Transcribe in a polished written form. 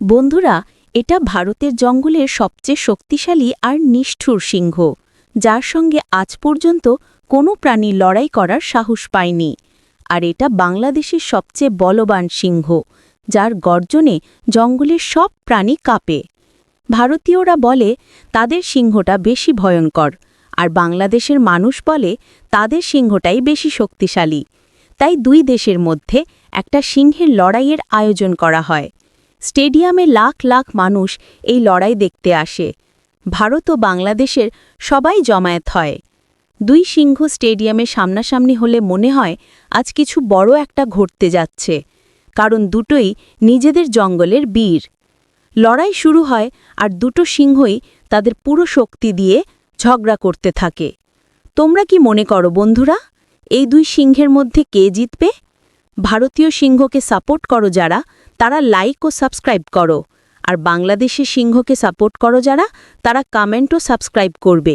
বন্ধুরা, এটা ভারতের জঙ্গলের সবচেয়ে শক্তিশালী আর নিষ্ঠুর সিংহ, যার সঙ্গে আজ পর্যন্ত কোনো প্রাণী লড়াই করার সাহস পায়নি। আর এটা বাংলাদেশের সবচেয়ে বলবান সিংহ, যার গর্জনে জঙ্গলের সব প্রাণী কাঁপে। ভারতীয়রা বলে তাদের সিংহটা বেশি ভয়ঙ্কর, আর বাংলাদেশের মানুষ বলে তাদের সিংহটাই বেশি শক্তিশালী। তাই দুই দেশের মধ্যে একটা সিংহের লড়াইয়ের আয়োজন করা হয়। স্টেডিয়ামে লাখ লাখ মানুষ এই লড়াই দেখতে আসে। ভারত ও বাংলাদেশের সবাই জমায়েত হয়। দুই সিংহ স্টেডিয়ামে সামনাসামনি হলে মনে হয় আজ কিছু বড় একটা ঘটতে যাচ্ছে, কারণ দুটোই নিজেদের জঙ্গলের বীর। লড়াই শুরু হয় আর দুটো সিংহই তাদের পুরো শক্তি দিয়ে ঝগড়া করতে থাকে। তোমরা কি মনে করো বন্ধুরা, এই দুই সিংহের মধ্যে কে জিতবে? ভারতীয় সিংহকে সাপোর্ট করো যারা, তারা লাইক ও সাবস্ক্রাইব করো, আর বাংলাদেশের সিংহকে সাপোর্ট করো যারা, তারা কমেন্ট ও সাবস্ক্রাইব করবে।